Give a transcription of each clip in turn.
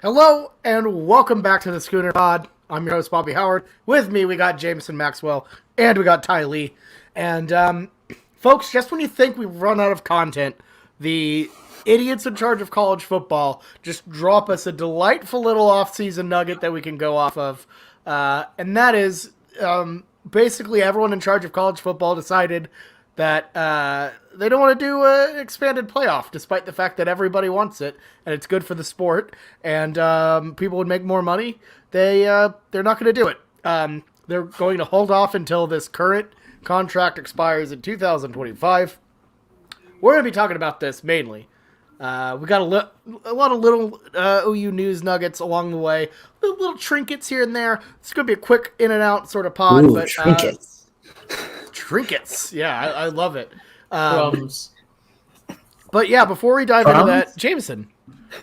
Hello and welcome back to the Schooner Pod. I'm your host, Bobby Howard. With me, we got Jameson Maxwell and we got Ty Lee. And folks, just when you think we've run out of content, the idiots in charge of college football just drop us a delightful little off-season nugget that we can go off of. And that is basically everyone in charge of college football decided that they don't want to do an expanded playoff, despite the fact that everybody wants it, and it's good for the sport, and people would make more money. They're not going to do it. They're going to hold off until this current contract expires in 2025. We're going to be talking about this mainly. We got a lot of little OU news nuggets along the way, little trinkets here and there. It's going to be a quick in and out sort of pod. Ooh, but trinkets. Trinkets. Yeah, I love it. Crumbs. But yeah, before we dive into that, Jameson.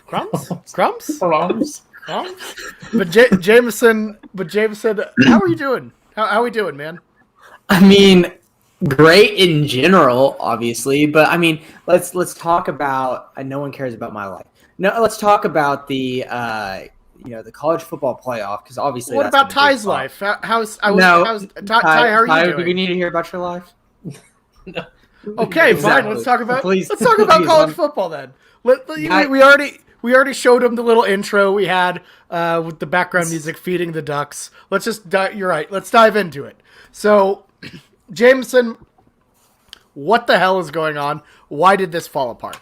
Crumbs? Crumbs? Crumbs. Crumbs? But Jameson, how are you doing? How are we doing, man? I mean, great in general, obviously, but I mean, let's talk about. No one cares about my life. No, let's talk about the the college football playoff, because obviously. What that's about been a big Ty's talk. life? Ty, how are you Do we doing? need to hear about your life? No. Okay, Exactly. fine. Let's talk about Please, college football then. We already showed him the little intro we had with the background music feeding the ducks. Let's just you're right. Let's dive into it. So, Jameson, what the hell is going on? Why did this fall apart?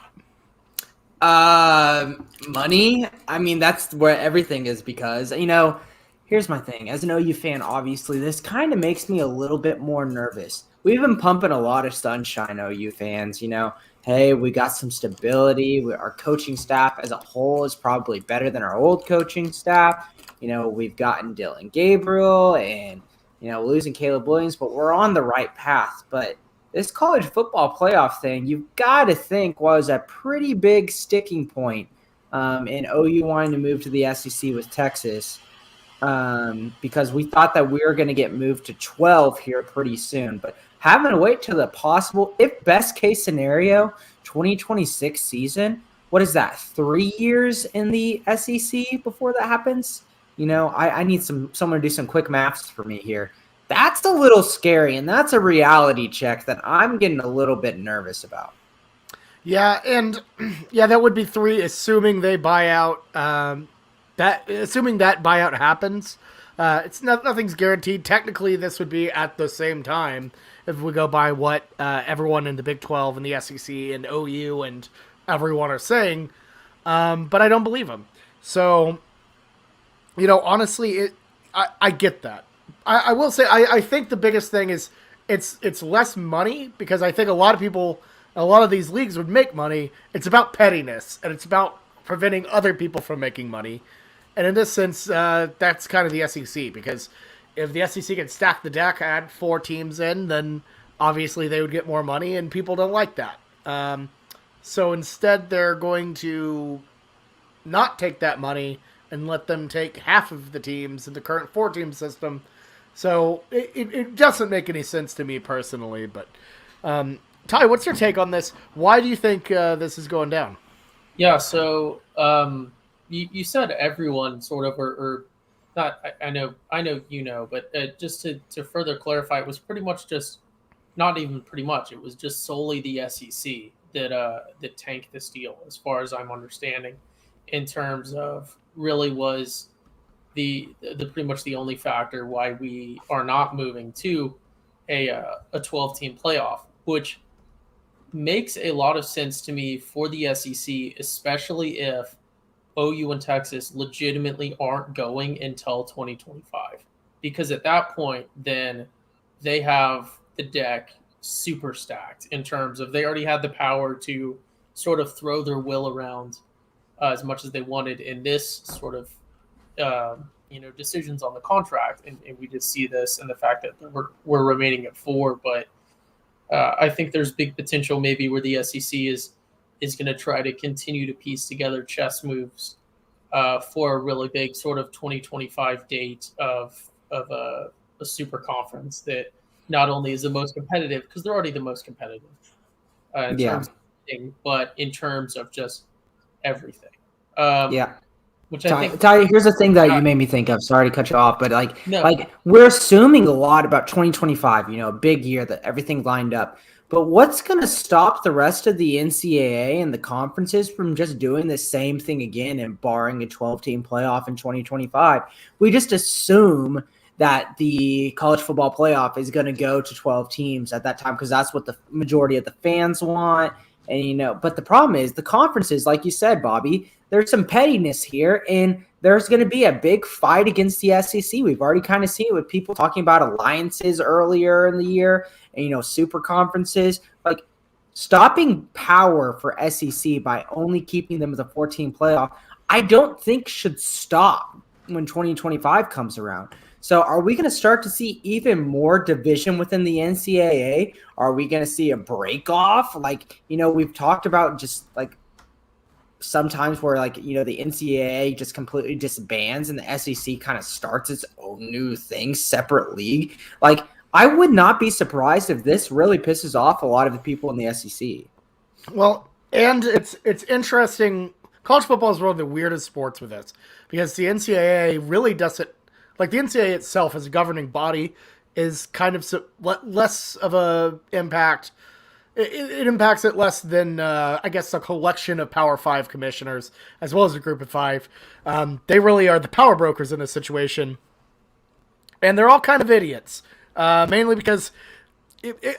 Money. I mean, that's where everything is, because here's my thing. As an OU fan, obviously, this kind of makes me a little bit more nervous. We've been pumping a lot of sunshine, OU fans. Hey, we got some stability. Our coaching staff as a whole is probably better than our old coaching staff. We've gotten Dylan Gabriel and, losing Caleb Williams, but we're on the right path. But this college football playoff thing, you've got to think was a pretty big sticking point in OU wanting to move to the SEC with Texas, because we thought that we were going to get moved to 12 here pretty soon. But having to wait till the possible, if best case scenario, 2026 season, what is that, 3 years in the SEC before that happens? I need someone to do some quick maths for me here. That's a little scary, and that's a reality check that I'm getting a little bit nervous about. Yeah, and that would be 3, assuming they buy out. Assuming that buyout happens. Nothing's guaranteed. Technically, this would be at the same time if we go by what everyone in the Big 12 and the SEC and OU and everyone are saying. But I don't believe them. So, honestly, I get that. I will say I think the biggest thing is it's less money, because I think a lot of these leagues would make money. It's about pettiness, and it's about preventing other people from making money. And in this sense, that's kind of the SEC, because if the SEC can stack the deck, add 4 teams in, then obviously they would get more money, and people don't like that. So instead, they're going to not take that money and let them take half of the teams in the current 4-team system. So it doesn't make any sense to me personally. But Ty, what's your take on this? Why do you think this is going down? Yeah, so you said everyone sort of, or not. I know, but just to further clarify, it was pretty much just, not even pretty much. It was just solely the SEC that tanked this deal, as far as I'm understanding, in terms of really was the pretty much the only factor why we are not moving to a 12-team playoff, which makes a lot of sense to me for the SEC, especially if OU and Texas legitimately aren't going until 2025. Because at that point, then they have the deck super stacked in terms of they already had the power to sort of throw their will around as much as they wanted in this sort of decisions on the contract, and we just see this and the fact that we're remaining at 4. But I think there's big potential maybe where the SEC is going to try to continue to piece together chess moves for a really big sort of 2025 date of a super conference that not only is the most competitive, because they're already the most competitive in terms of thing, but in terms of just everything. Which I think, Ty, here's the thing that you made me think of. Sorry to cut you off, but No. like we're assuming a lot about 2025. You know, big year that everything lined up. But what's going to stop the rest of the NCAA and the conferences from just doing the same thing again and barring a 12-team playoff in 2025? We just assume that the college football playoff is going to go to 12 teams at that time because that's what the majority of the fans want. And, but the problem is the conferences, like you said, Bobby, there's some pettiness here, and there's going to be a big fight against the SEC. We've already kind of seen it with people talking about alliances earlier in the year and, super conferences. Like, stopping power for SEC by only keeping them with a 14 playoff, I don't think should stop when 2025 comes around. So are we going to start to see even more division within the NCAA? Are we going to see a break off? Like, we've talked about just like sometimes where the NCAA just completely disbands and the SEC kind of starts its own new thing, separate league. Like, I would not be surprised if this really pisses off a lot of the people in the SEC. Well, and it's interesting. College football is one of the weirdest sports with this because the NCAA really doesn't. Like, the NCAA itself as a governing body is kind of less of a impact. It impacts it less than, I guess, a collection of Power 5 commissioners, as well as a group of 5. They really are the power brokers in this situation. And they're all kind of idiots, mainly because,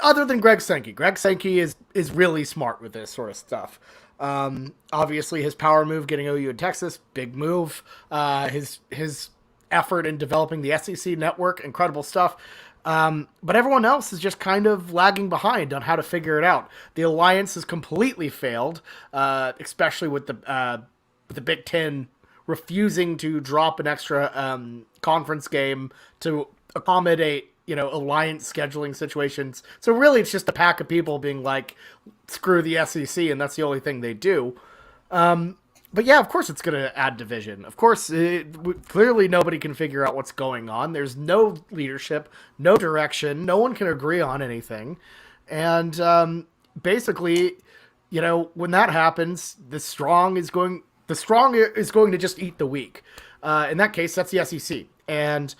other than Greg Sankey is really smart with this sort of stuff. Obviously, his power move, getting OU in Texas, big move. His effort in developing the SEC network, incredible stuff. But everyone else is just kind of lagging behind on how to figure it out. The alliance has completely failed, especially with the Big Ten refusing to drop an extra conference game to accommodate alliance scheduling situations. So really, it's just a pack of people being like, "Screw the SEC," and that's the only thing they do. But yeah, of course it's going to add division. Of course, clearly nobody can figure out what's going on. There's no leadership, no direction. No one can agree on anything. And basically, when that happens, the strong is going to just eat the weak. In that case, that's the SEC. And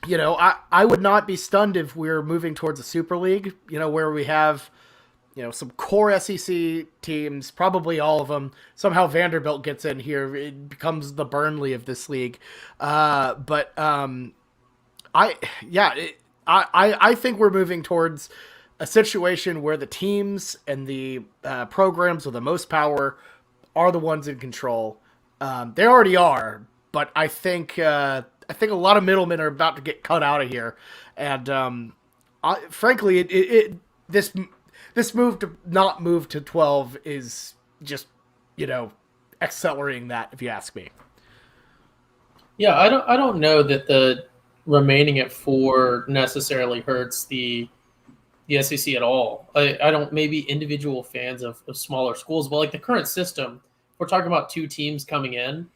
I would not be stunned if we're moving towards a Super League, where we have some core SEC teams, probably all of them. Somehow Vanderbilt gets in here. It becomes the Burnley of this league. I think we're moving towards a situation where the teams and the programs with the most power are the ones in control. They already are, but I think a lot of middlemen are about to get cut out of here. And frankly, this move to not move to 12 is just, accelerating that, if you ask me. Yeah, I don't know that the remaining at 4 necessarily hurts the SEC at all. I don't, maybe individual fans of smaller schools, but like the current system, we're talking about 2 teams coming in.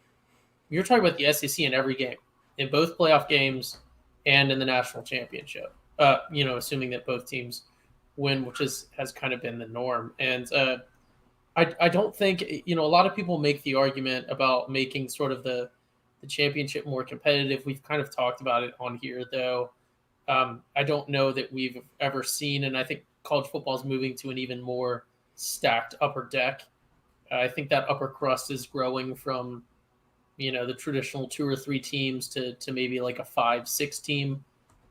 You're talking about the SEC in every game, in both playoff games and in the national championship. Assuming that both teams win, which has kind of been the norm. And I don't think, a lot of people make the argument about making sort of the championship more competitive. We've kind of talked about it on here, though. I don't know that we've ever seen, and I think college football is moving to an even more stacked upper deck. I think that upper crust is growing from, the traditional 2 or 3 teams to maybe like a 5-6 team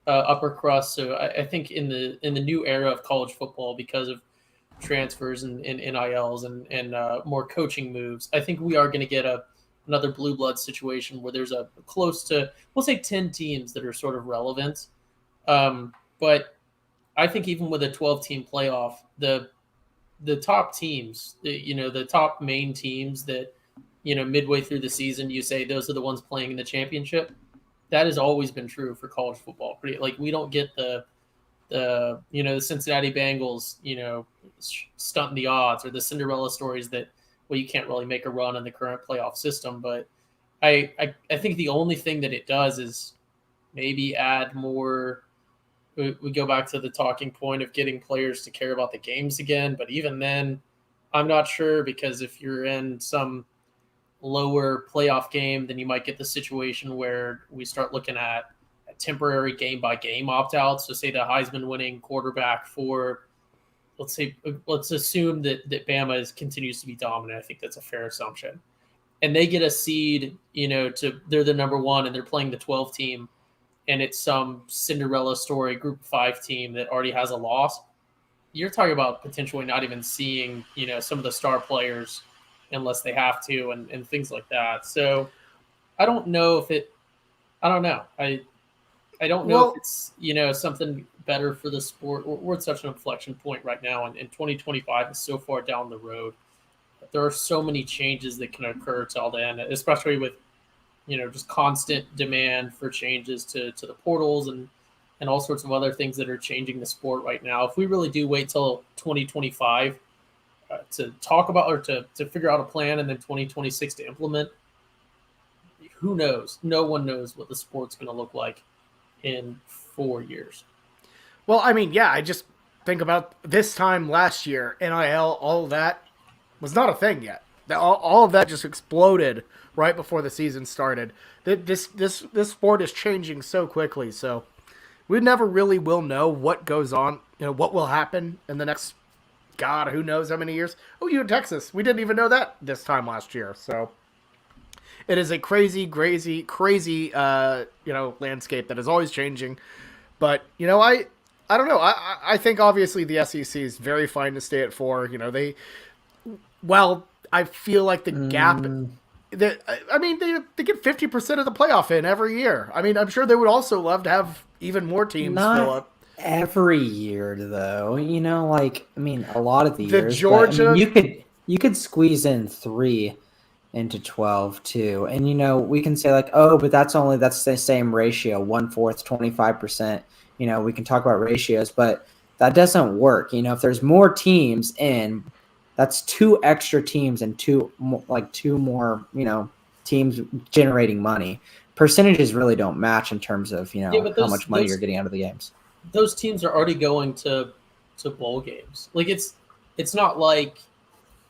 upper crust. So I think in the new era of college football, because of transfers and NILs and more coaching moves, I think we are going to get another blue blood situation where there's a close to, we'll say, 10 teams that are sort of relevant. But I think even with a 12-team playoff, the top teams, the top main teams that, midway through the season, you say those are the ones playing in the championship. That has always been true for college football. Like, we don't get the Cincinnati Bengals, stunting the odds, or the Cinderella stories that, well, you can't really make a run in the current playoff system. But I think the only thing that it does is maybe add more. We go back to the talking point of getting players to care about the games again. But even then, I'm not sure, because if you're in some lower playoff game, then you might get the situation where we start looking at a temporary game-by-game opt-out. So say the Heisman winning quarterback for, let's assume that Bama continues to be dominant. I think that's a fair assumption. And they get a seed, they're the number 1 and they're playing the 12 team, and it's some Cinderella story group 5 team that already has a loss. You're talking about potentially not even seeing, some of the star players unless they have to, and things like that. So I don't know if I don't know. I don't know if it's, something better for the sport. We're at such an inflection point right now, and 2025 is so far down the road. There are so many changes that can occur till then, especially with, just constant demand for changes to the portals and all sorts of other things that are changing the sport right now. If we really do wait till 2025 to talk about, or to figure out a plan, and then 2026 to implement, who knows? No one knows what the sport's going to look like in 4 years. Well, I mean, yeah, I just think about this time last year, NIL, all of that was not a thing yet. All of that just exploded right before the season started. This sport is changing so quickly, so we never really will know what goes on, what will happen in the next, God, who knows how many years. Oh, you in Texas. We didn't even know that this time last year, so it is a crazy landscape that is always changing. But, I don't know. I think obviously the SEC is very fine to stay at 4. I feel like the gap they get 50% of the playoff in every year. I mean, I'm sure they would also love to have even more teams fill up. Every year, though, a lot of the years. Georgia, you could squeeze in 3 into 12 too, and we can say like, oh, but that's the same ratio, 1/4, 25%. We can talk about ratios, but that doesn't work. If there's more teams in, that's 2 extra teams and 2 more, teams generating money. Percentages really don't match in terms of, how much money you're getting out of the games. Those teams are already going to bowl games. Like, it's not like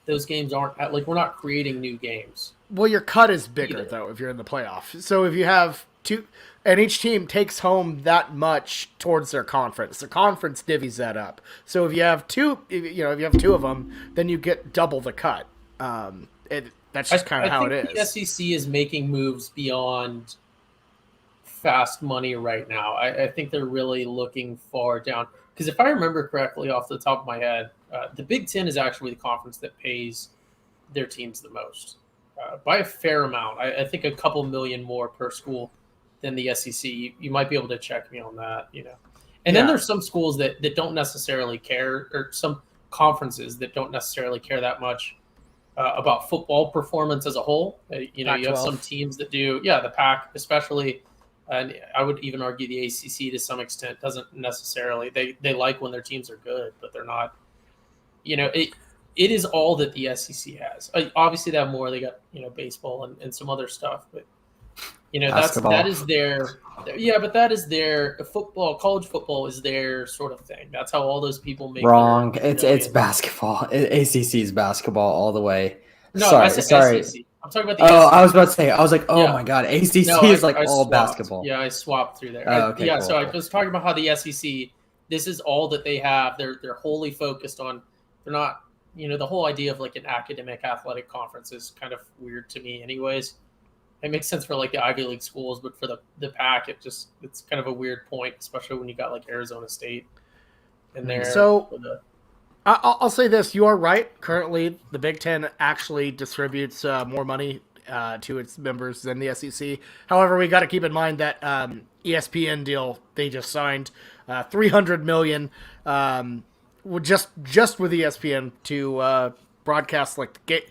those games aren't, like, we're not creating new games. Well, your cut is bigger though if you're in the playoff. So if you have 2, and each team takes home that much towards their conference, the conference divvies that up. So if you have 2, if you have 2 of them, then you get double the cut. That's just kind of how it is. The SEC is making moves beyond fast money right now. I think they're really looking far down, because if I remember correctly off the top of my head, the Big Ten is actually the conference that pays their teams the most by a fair amount. I think a couple million more per school than the SEC. You might be able to check me on that, And then there's some schools that don't necessarily care, or some conferences that don't necessarily care that much about football performance as a whole. You have some teams that do, the Pac especially, and I would even argue the ACC to some extent doesn't necessarily. They like when their teams are good, but they're not. It is all that the SEC has. Obviously, they have more. They got baseball and some other stuff, but that is their but that is their football. College football is their sort of thing. That's how all those people make. Wrong. It's basketball. ACC's basketball all the way. No, sorry. SEC. I'm talking about the. Oh, SEC. I was about to say. I was like, oh my god, ACC is like all swapped. basketball. Yeah, I swapped through there. Cool. So I was talking about how the SEC. This is all that they have. They're wholly focused on. They're the whole idea of like an academic athletic conference is kind of weird to me anyways. It makes sense for like the Ivy League schools, but for the Pac, it's kind of a weird point, especially when you got like Arizona State in there. So I'll say this: you are right. Currently, the Big Ten actually distributes more money to its members than the SEC. However, we got to keep in mind that ESPN deal they just signed, $300 million, just with ESPN to broadcast like the game.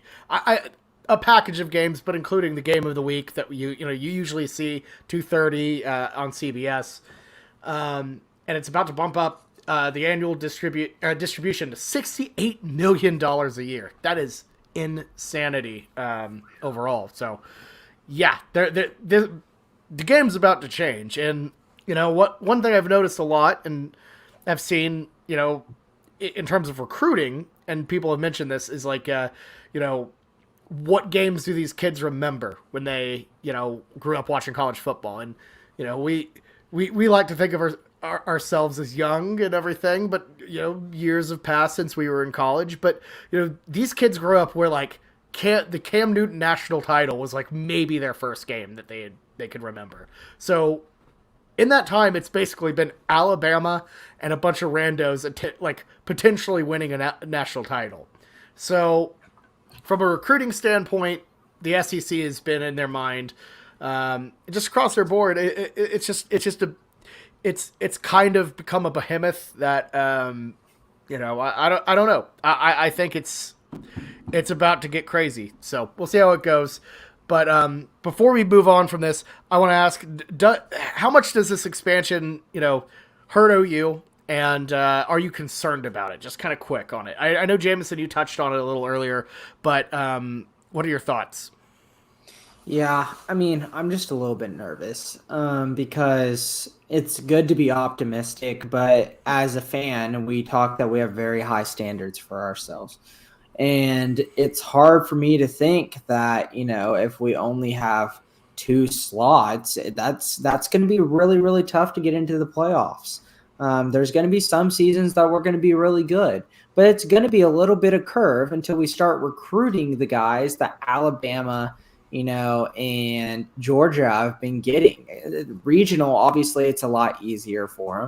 A package of games, but including the game of the week that you usually see 2:30 on CBS, and it's about to bump up the annual distribution to $68 million a year. That is insanity overall. So, yeah, the game's about to change, and one thing I've noticed a lot, and I've seen in terms of recruiting, and people have mentioned this, is like what games do these kids remember when they, grew up watching college football? And, we like to think of ourselves as young and everything, but, years have passed since we were in college. But, these kids grew up where, like, the Cam Newton national title was, like, maybe their first game that they could remember. So, in that time, it's basically been Alabama and a bunch of randos, like, potentially winning a national title. So, from a recruiting standpoint, the SEC has been in their mind. Just across their board, it's kind of become a behemoth that I don't know. I think it's about to get crazy. So we'll see how it goes. But before we move on from this, I want to ask, how much does this expansion hurt OU? And are you concerned about it? Just kind of quick on it. I know, Jameson, you touched on it a little earlier, but what are your thoughts? Yeah, I mean, I'm just a little bit nervous because it's good to be optimistic, but as a fan, we talk that we have very high standards for ourselves. And it's hard for me to think that, if we only have 2 slots, that's going to be really, really tough to get into the playoffs. There's going to be some seasons that we're going to be really good, but it's going to be a little bit of curve until we start recruiting the guys that Alabama, and Georgia have been getting. Regional, obviously, it's a lot easier for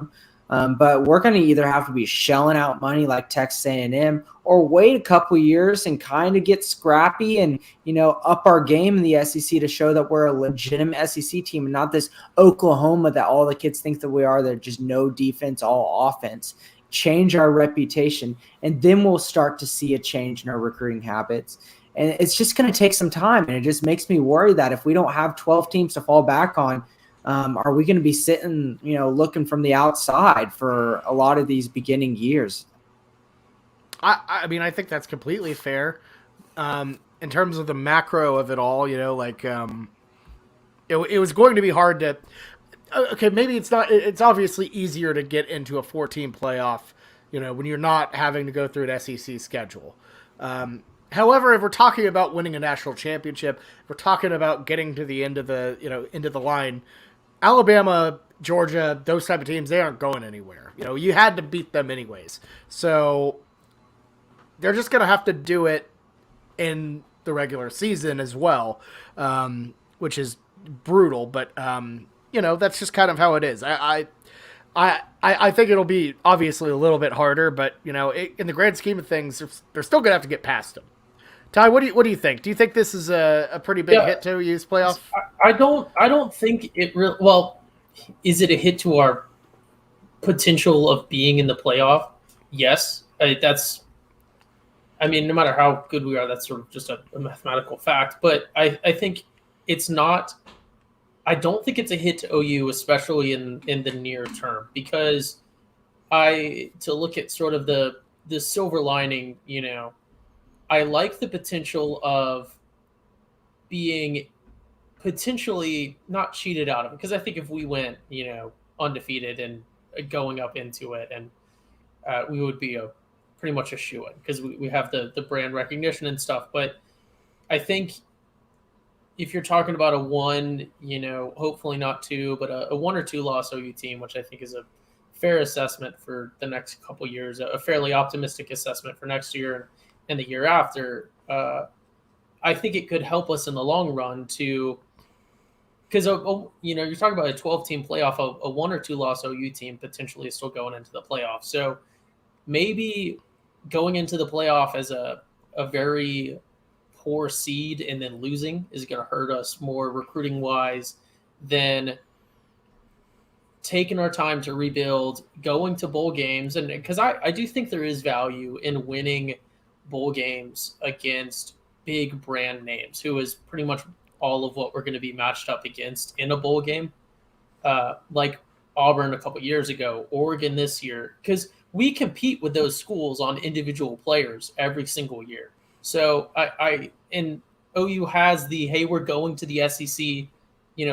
them. But we're going to either have to be shelling out money like Texas A&M or wait a couple years and kind of get scrappy and, up our game in the SEC to show that we're a legitimate SEC team and not this Oklahoma that all the kids think that we are. They're just no defense, all offense. Change our reputation, and then we'll start to see a change in our recruiting habits. And it's just going to take some time, and it just makes me worry that if we don't have 12 teams to fall back on, are we going to be sitting, looking from the outside for a lot of these beginning years? I mean, I think that's completely fair. In terms of the macro of it all, it was going to be hard to. Okay, maybe it's not. It's obviously easier to get into a 14 playoff, when you're not having to go through an SEC schedule. However, if we're talking about winning a national championship, we're talking about getting to the end of the line. Alabama, Georgia, those type of teams, they aren't going anywhere. You had to beat them anyways. So they're just going to have to do it in the regular season as well, which is brutal. But, that's just kind of how it is. I think it'll be obviously a little bit harder, but, in the grand scheme of things, they're still going to have to get past them. Ty, what do you think? Do you think this is a pretty big hit to use playoff? I don't think it really. Well, is it a hit to our potential of being in the playoff? Yes, that's. I mean, no matter how good we are, that's sort of just a mathematical fact. But I think it's not. I don't think it's a hit to OU, especially in the near term, because to look at sort of the silver lining, I like the potential of being potentially not cheated out of it, because I think if we went, undefeated and going up into it, and we would be pretty much a shoo-in because we have the brand recognition and stuff. But I think if you're talking about a 1, hopefully not 2, but a 1 or 2 loss OU team, which I think is a fair assessment for the next couple years, a fairly optimistic assessment for next year. and the year after, I think it could help us in the long run to, because you're talking about a 12-team playoff, a 1 or 2 loss OU team potentially is still going into the playoff. So maybe going into the playoff as a very poor seed and then losing is going to hurt us more recruiting wise than taking our time to rebuild, going to bowl games. And because I do think there is value in winning bowl games against big brand names, who is pretty much all of what we're going to be matched up against in a bowl game, like Auburn a couple years ago, Oregon this year, because we compete with those schools on individual players every single year. So and OU has the, hey, we're going to the SEC,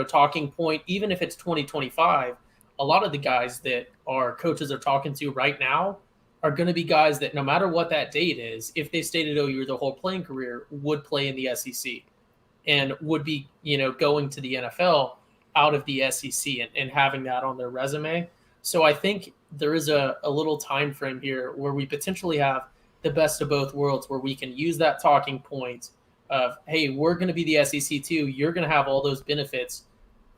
talking point, even if it's 2025. A lot of the guys that our coaches are talking to right now are going to be guys that no matter what that date is, if they stayed at OU their whole playing career, would play in the SEC and would be, going to the NFL out of the SEC and having that on their resume. So I think there is a little time frame here where we potentially have the best of both worlds, where we can use that talking point of, hey, we're going to be the SEC too. You're going to have all those benefits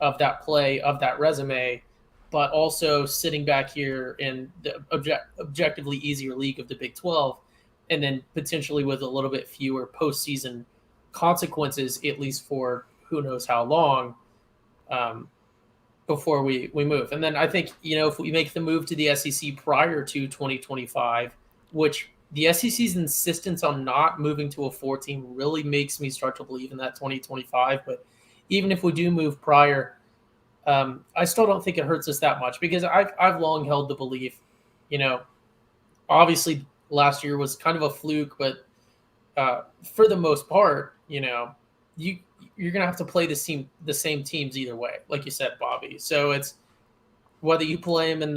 of that play, of that resume, but also sitting back here in the objectively easier league of the Big 12, and then potentially with a little bit fewer postseason consequences, at least for who knows how long, before we move. And then I think, if we make the move to the SEC prior to 2025, which the SEC's insistence on not moving to a 4-team really makes me start to believe in that 2025. But even if we do move prior, I still don't think it hurts us that much, because I've long held the belief, obviously last year was kind of a fluke, but for the most part, you're going to have to play the same teams either way, like you said, Bobby. So it's whether you play them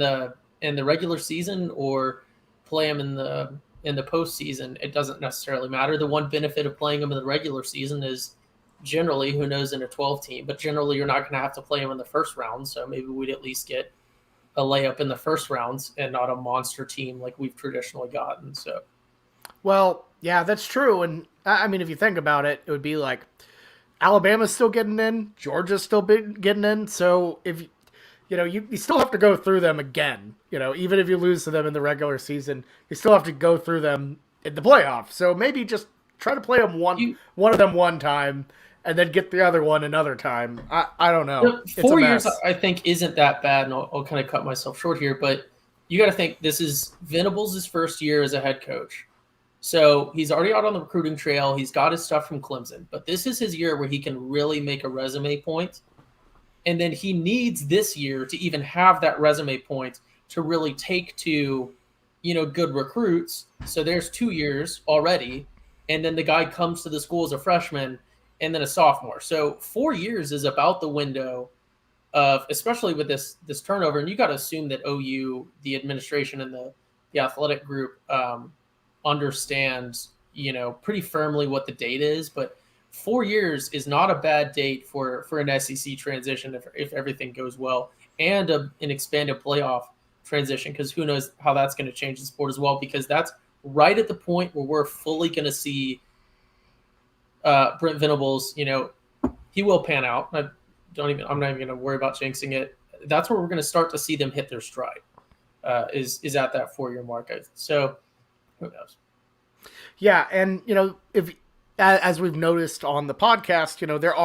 in the regular season or play them in the postseason, it doesn't necessarily matter. The one benefit of playing them in the regular season is generally, who knows, in a 12-team, but generally you're not going to have to play them in the first round. So maybe we'd at least get a layup in the first rounds and not a monster team like we've traditionally gotten. So, well, yeah, that's true. And I mean, if you think about it, it would be like Alabama's still getting in, Georgia's still getting in. So if you still have to go through them again. Even if you lose to them in the regular season, you still have to go through them in the playoffs. So maybe just try to play them one of them one time, and then get the other one another time. I don't know. 4 years, I think, isn't that bad, and I'll kind of cut myself short here. But you got to think, this is Venables' first year as a head coach. So he's already out on the recruiting trail. He's got his stuff from Clemson. But this is his year where he can really make a resume point. And then he needs this year to even have that resume point to really take to, good recruits. So there's 2 years already. And then the guy comes to the school as a freshman and then a sophomore. So 4 years is about the window of, especially with this turnover. And you got to assume that OU, the administration and the athletic group, understands, pretty firmly what the date is. But 4 years is not a bad date for an SEC transition if everything goes well, and an expanded playoff transition, because who knows how that's going to change the sport as well, because that's right at the point where we're fully going to see Brent Venables. He will pan out. I'm not even going to worry about jinxing it. That's where we're going to start to see them hit their stride. Is at that 4-year mark. So who knows? Yeah, and if, as we've noticed on the podcast, they're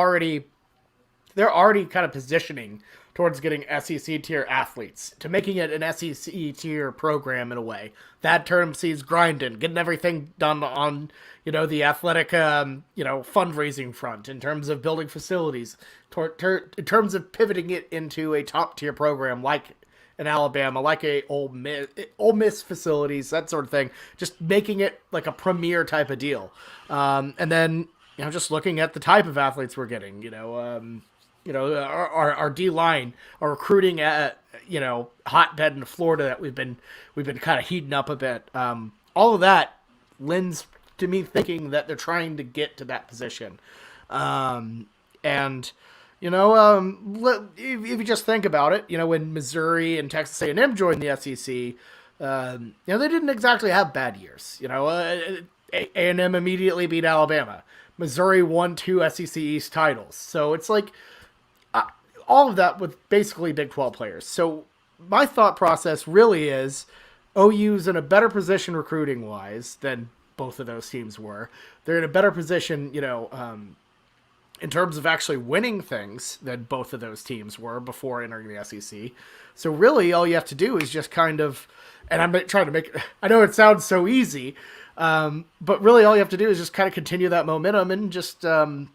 already kind of positioning towards getting SEC tier athletes, to making it an SEC tier program in a way. That term sees grinding, getting everything done on, the athletic, fundraising front, in terms of building facilities, in terms of pivoting it into a top tier program like in Alabama, like a Ole Miss facilities, that sort of thing. Just making it like a premier type of deal. And then, just looking at the type of athletes we're getting, our D-line, our recruiting at, hotbed in Florida that we've been kind of heating up a bit. All of that lends to me thinking that they're trying to get to that position. If you just think about it, when Missouri and Texas A&M joined the SEC, they didn't exactly have bad years. A&M immediately beat Alabama. Missouri won 2 SEC East titles. So it's like all of that with basically Big 12 players. So my thought process really is OU's in a better position recruiting wise than both of those teams were. They're in a better position, in terms of actually winning things than both of those teams were before entering the SEC. So really all you have to do is just kind of, and I'm trying to make, I know it sounds so easy, but really all you have to do is just kind of continue that momentum and just, I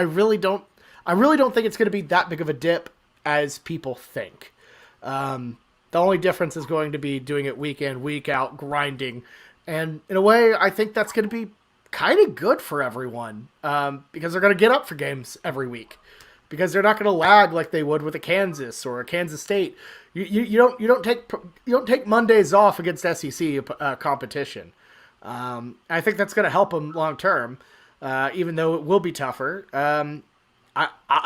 really don't think it's going to be that big of a dip as people think. The only difference is going to be doing it week in, week out, grinding. And in a way, I think that's going to be kind of good for everyone, because they're going to get up for games every week, because they're not going to lag like they would with a Kansas or a Kansas State. You don't take Mondays off against SEC competition. I think that's going to help them long term, even though it will be tougher. I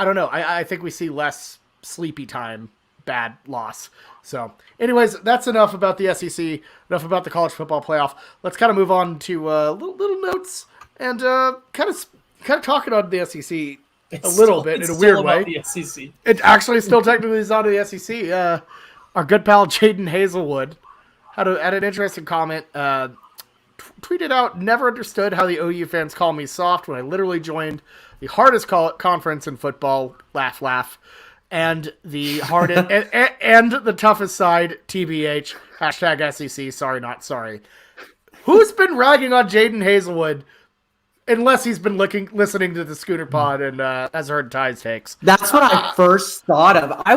don't know. I think we see less sleepy time, bad loss. So anyways, that's enough about the SEC, enough about the college football playoff. Let's kind of move on to little notes and kind of talking on the SEC a little bit in a weird way. The SEC. It actually still technically is out of the SEC. Our good pal Jaden Hazelwood had an interesting comment. Tweeted out, never understood how the OU fans call me soft when I literally joined the hardest conference in football, laugh, laugh, and the hardest and the toughest side, TBH, hashtag SEC, sorry, not sorry. Who's been ragging on Jaden Hazelwood, unless he's been listening to the Schooner Pod and has heard Ty's takes? That's what I first thought of. I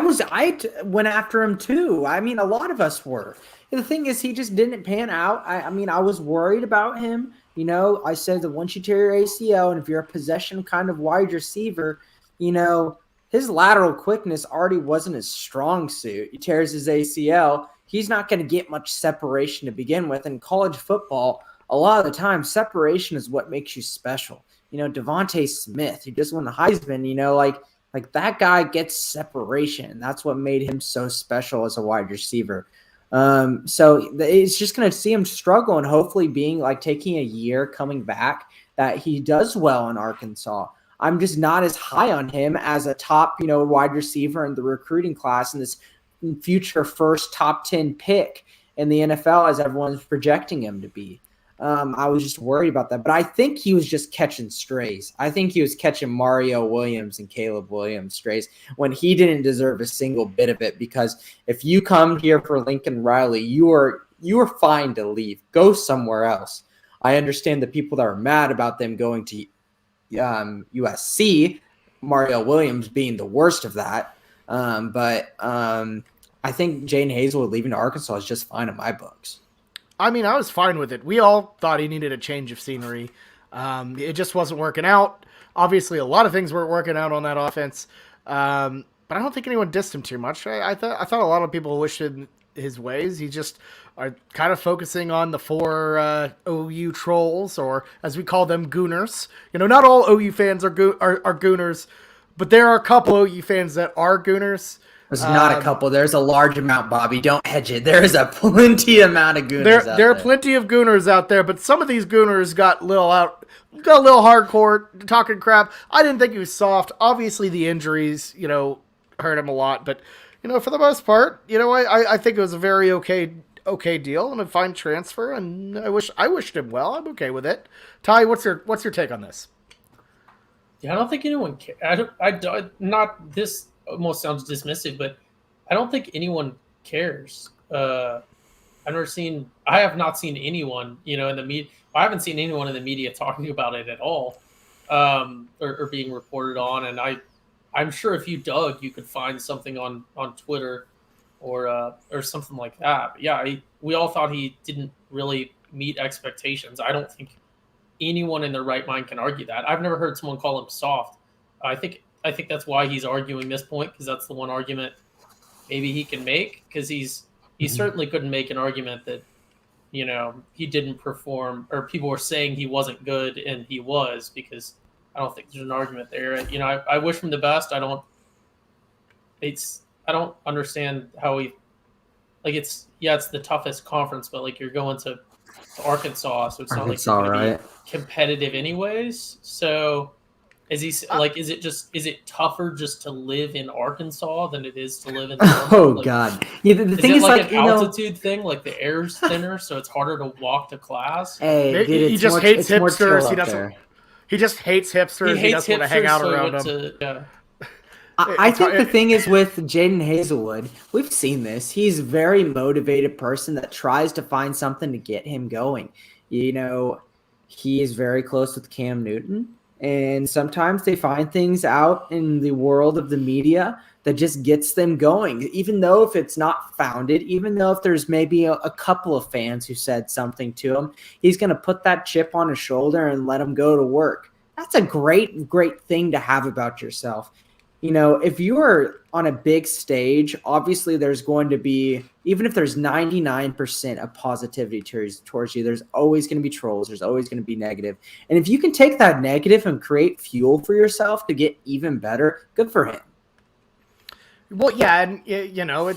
went after him too. I mean, a lot of us were. And the thing is, he just didn't pan out. I mean, I was worried about him. I said that once you tear your ACL, and if you're a possession kind of wide receiver, his lateral quickness already wasn't his strong suit. He tears his ACL. He's not going to get much separation to begin with. In college football, a lot of the time, separation is what makes you special. Devontae Smith, who just won the Heisman, like that guy gets separation. That's what made him so special as a wide receiver. So it's just going to see him struggle, and hopefully taking a year coming back that he does well in Arkansas. I'm just not as high on him as a top, wide receiver in the recruiting class and this future first top 10 pick in the NFL as everyone's projecting him to be. I was just worried about that, but I think he was just catching strays. I think he was catching Mario Williams and Caleb Williams strays when he didn't deserve a single bit of it, because if you come here for Lincoln Riley, you are fine to leave. Go somewhere else. I understand the people that are mad about them going to USC, Mario Williams being the worst of that. But I think Jaden Hazelwood leaving to Arkansas is just fine in my books. I mean, I was fine with it. We all thought he needed a change of scenery. It just wasn't working out. Obviously, a lot of things weren't working out on that offense. But I don't think anyone dissed him too much. I thought a lot of people wished his ways. He just are kind of focusing on the 4 OU trolls, or as we call them, gooners. Not all OU fans are gooners, but there are a couple OU fans that are gooners. There's not a couple. There's a large amount, Bobby. Don't hedge it. There is a plenty amount of gooners out there. There are plenty of gooners out there, but some of these gooners got a little hardcore, talking crap. I didn't think he was soft. Obviously, the injuries, hurt him a lot, but for the most part, I think it was a very okay deal and a fine transfer, and I wished him well. I'm okay with it. Ty, what's your take on this? Yeah, I don't think anyone cares. This almost sounds dismissive, but I don't think anyone cares. I have not seen anyone, in the media. I haven't seen anyone in the media talking about it at all, or being reported on. And I'm sure if you dug, you could find something on Twitter or something like that. But yeah, we all thought he didn't really meet expectations. I don't think anyone in their right mind can argue that. I've never heard someone call him soft. I think that's why he's arguing this point, because that's the one argument maybe he can make, because he certainly couldn't make an argument that, he didn't perform, or people were saying he wasn't good and he was, because I don't think there's an argument there. I wish him the best. I don't understand how it's the toughest conference, but you're going to to Arkansas, so it's not like he's Arkansas, going to right? be competitive anyways. So is it tougher just to live in Arkansas than it is to live in Norman? Oh Like, God! Yeah, the is thing it is, like like, an altitude thing? Like the air's thinner, so it's harder to walk to class? hey, dude, He just hates it's more hipsters. chill He up doesn't. there. He just hates hipsters. He doesn't want to hang out so he around went them. to yeah. I think the thing is with Jaden Hazelwood, we've seen this. He's a very motivated person that tries to find something to get him going. You know, he is very close with Cam Newton, and sometimes they find things out in the world of the media that just gets them going, even though if it's not founded, even though if there's maybe a couple of fans who said something to him, he's going to put that chip on his shoulder and let him go to work. That's a great, great thing to have about yourself. You know, if you are on a big stage, obviously there's going to be, even if there's 99% of positivity towards you, there's always going to be trolls. There's always going to be negative. And if you can take that negative and create fuel for yourself to get even better, good for him. Well, yeah, and you know,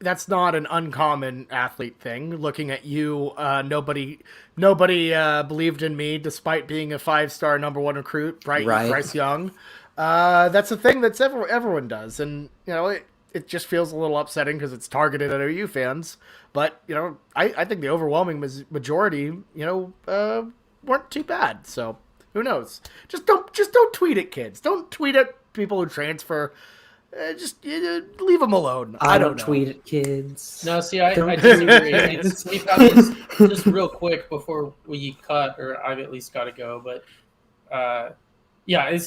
that's not an uncommon athlete thing. Looking at you, nobody believed in me despite being a 5-star number 1 recruit, Bryce Young. That's a thing that's everyone does, and you know it just feels a little upsetting because it's targeted at OU fans. But you know, I think the overwhelming majority, you know, weren't too bad. So who knows? Just don't tweet at kids. Don't tweet at people who transfer. Just leave them alone. I don't know. Tweet at kids. No, see, I disagree. We've got this just real quick before we cut, or I've at least got to go. But yeah,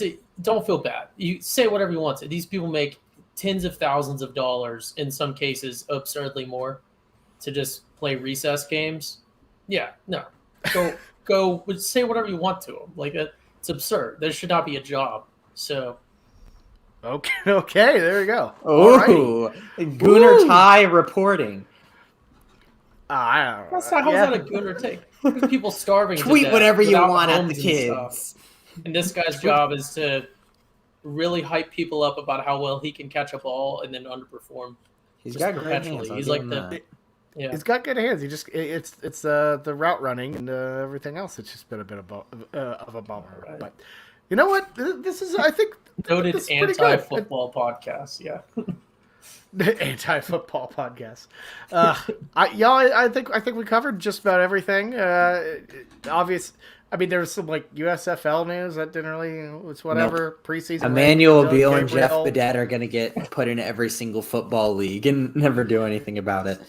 don't feel bad. You say whatever you want to. These people make tens of thousands of dollars, in some cases absurdly more, to just play recess games. Yeah, no, go say whatever you want to them. Like it's absurd. There should not be a job. So. Okay, there you go. Oh, Schooner Tie reporting. I don't know. How's that a Schooner take? There's people starving. Tweet whatever you want at the kids. And this guy's job is to really hype people up about how well he can catch a ball and then underperform. He's got great hands. He's like yeah. He's got good hands. He just it's the route running and everything else. It's just been a bit of a bummer. Right. But you know what? This is, I think, noted anti-football podcast. Yeah. Anti-football podcast. I think we covered just about everything. Obvious. I mean, there was some like USFL news that didn't really. It's whatever preseason. Emmanuel Beal and Jeff Badet are going to get put in every single football league and never do anything about it.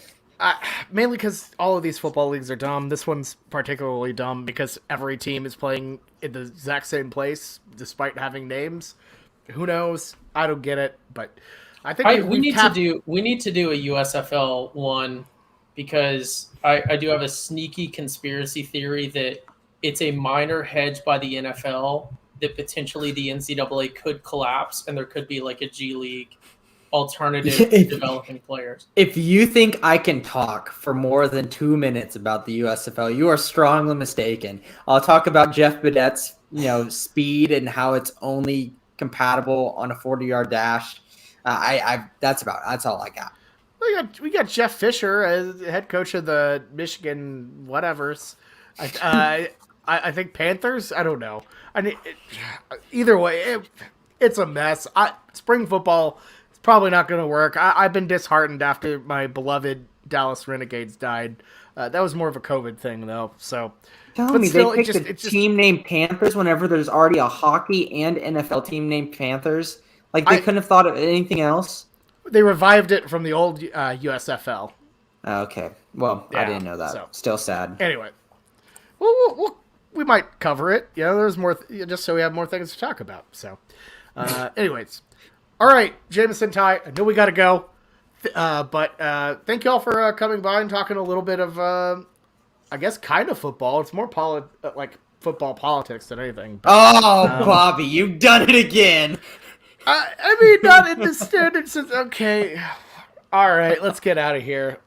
Mainly because all of these football leagues are dumb. This one's particularly dumb because every team is playing in the exact same place despite having names. Who knows? I don't get it, but I think we need to do a USFL one because I do have a sneaky conspiracy theory that it's a minor hedge by the NFL that potentially the NCAA could collapse and there could be like a G League alternative to developing players. If you think I can talk for more than 2 minutes about the USFL, you are strongly mistaken. I'll talk about Jeff Badet's, speed and how it's only compatible on a 40-yard dash. That's all I got. We got Jeff Fisher as head coach of the Michigan whatevers. I think Panthers. I don't know. I mean, either way, it's a mess. Spring football. Probably not going to work. I've been disheartened after my beloved Dallas Renegades died. That was more of a COVID thing, though. So, they picked a team named Panthers whenever there's already a hockey and NFL team named Panthers. Like they couldn't have thought of anything else. They revived it from the old USFL. Okay, well, yeah, I didn't know that. So, still sad. Anyway, we might cover it. There's more, just so we have more things to talk about. So, anyways. All right, Jameson, Ty, I know we got to go, but thank you all for coming by and talking a little bit of, I guess, kind of football. It's more football politics than anything. But, Bobby, you've done it again. I mean, not in the standard sense. Okay. All right, let's get out of here.